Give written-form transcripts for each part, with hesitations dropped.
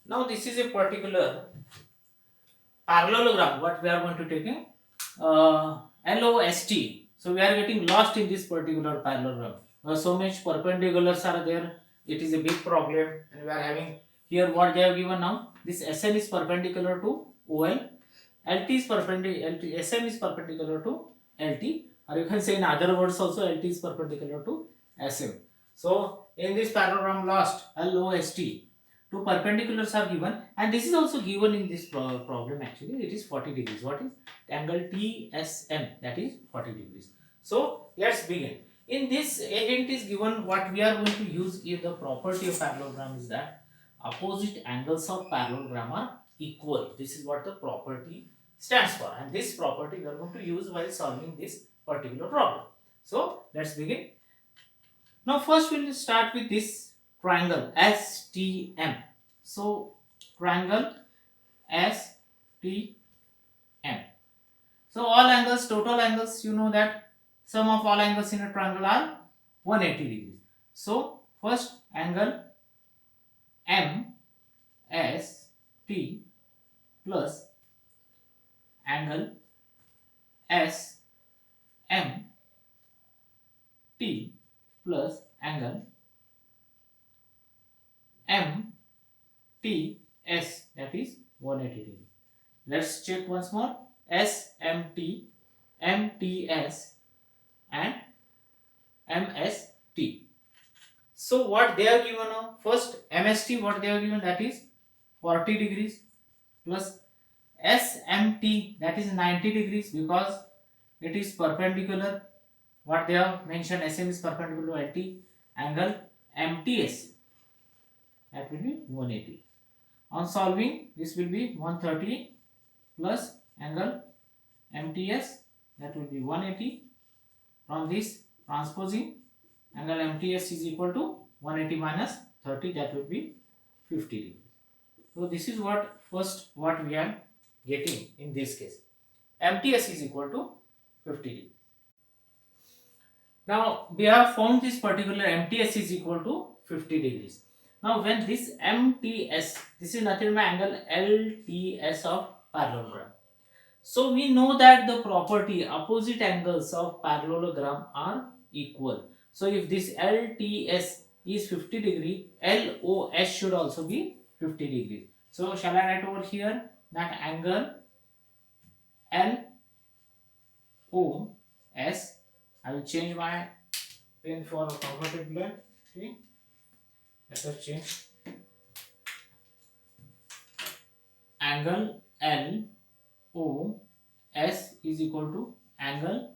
Now this is a particular parallelogram. What we are going to take LOST. So we are getting lost in this particular parallelogram. So much perpendiculars are there. It is a big problem, and we are having here what they have given now. This SN is perpendicular to OL. LT is perpendicular. SM is perpendicular to LT, or you can say in other words also LT is perpendicular to SM. So in this parallelogram lost LOST, two perpendiculars are given, and this is also given in this problem. Actually it is 40 degrees. What is angle TSM? That is 40 degrees. So let's begin. In this agent is given, what we are going to use is the property of parallelogram is that opposite angles of parallelogram are equal. This is what the property stands for, and this property we are going to use while solving this particular problem. So let's begin. Now first we will start with this triangle STM. So triangle STM. So all angles, total angles, you know that sum of all angles in a triangle are 180 degrees. So first angle MST plus angle SMT plus angle MTS, that is 180 degree. Let's check once more. SMT, MTS and MST. So what they are given now? First MST, what they are given, that is 40 degrees plus SMT, that is 90 degrees because it is perpendicular. What they have mentioned, SM is perpendicular to LT. Angle MTS, that will be 180. On solving, this will be 130 plus angle MTS, that will be 180. From this transposing, angle MTS is equal to 180 minus 30, that will be 50 degrees. So this is what first what we are getting in this case. MTS is equal to 50 degrees. Now we have found this particular MTS is equal to 50 degrees. Now when this MTS, this is nothing but angle LTS of parallelogram. So we know that the property opposite angles of parallelogram are equal. So if this LTS is 50 degree, LOS should also be 50 degree. So shall I write over here that angle LOS, I will change my pen for comfortable. Okay. Let us change. Angle LOS is equal to angle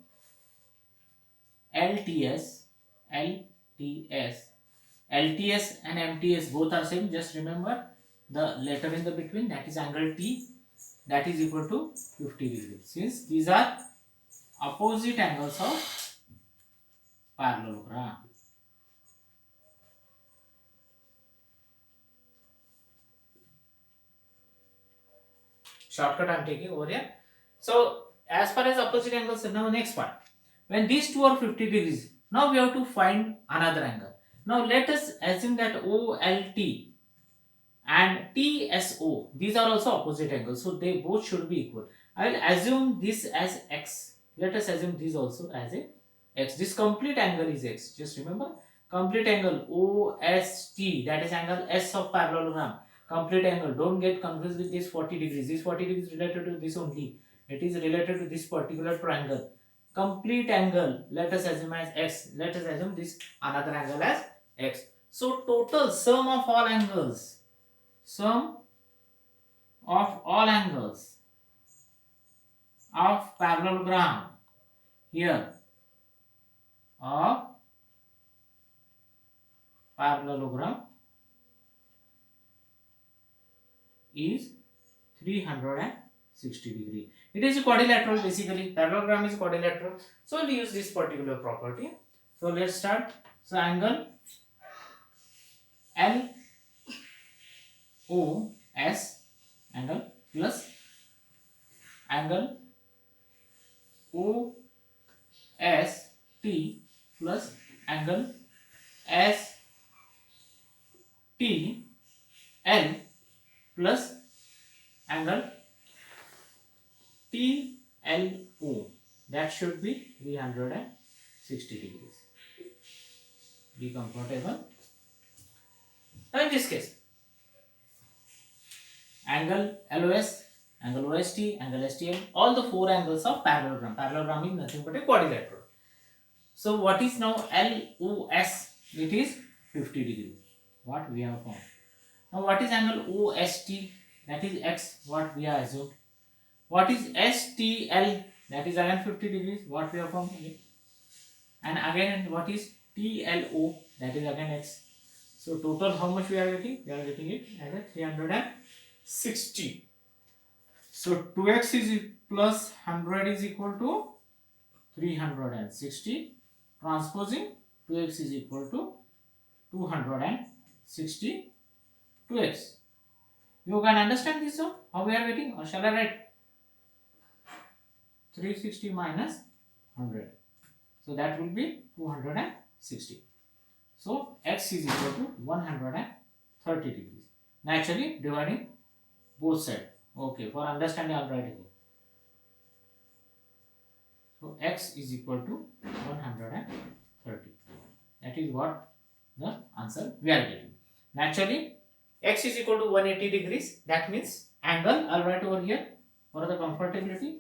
LTS and MTS both are same. Just remember the letter in the between, that is angle T, that is equal to 50 degrees. Since these are opposite angles of parallelogram. Shortcut I am taking over here. So as far as opposite angles, now next part. When these two are 50 degrees, now we have to find another angle. Now let us assume that OLT and TSO, these are also opposite angles, so they both should be equal. I will assume this as X. Let us assume this also as a X. This complete angle is X. Just remember, complete angle OST, that is angle S of parallelogram. Complete angle, don't get confused with this 40 degrees. This 40 degrees related to this only. It is related to this particular triangle. Complete angle, let us assume as X. Let us assume this another angle as X. So total sum of all angles, sum of all angles of parallelogram here of parallelogram is 360 degree. It is a quadrilateral basically. Parallelogram is quadrilateral. So we'll use this particular property. So let's start. So angle LOS angle plus angle OST plus angle STL plus angle TLO, that should be 360 degrees. Be comfortable. Now in this case, angle LOS, angle OST, angle STL, all the four angles of parallelogram. Parallelogram is nothing but a quadrilateral. So what is now LOS? It is 50 degrees. What we have found. Now what is angle OST? That is X. What we have assumed. What is STL? That is again 50 degrees. What we have found. And again what is TLO? That is again X. So total how much we are getting? We are getting it as a 360. So 2x is plus 100 is equal to 360. Transposing 2x is equal to 260 2x. You can understand this now? How we are getting? Or shall I write 360 minus 100? So that will be 260. So x is equal to 130 degrees. Naturally dividing both sides. Okay, for understanding I will write it. So x is equal to 130. That is what the answer we are getting. Naturally, x is equal to 180 degrees. That means angle, I will write over here for the comfortability.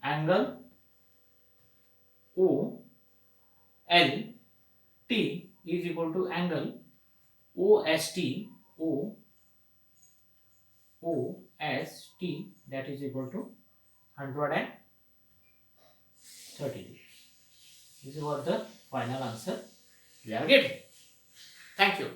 Angle O L T is equal to angle OST that is equal to 130 degrees. This is what the final answer we are getting. Thank you.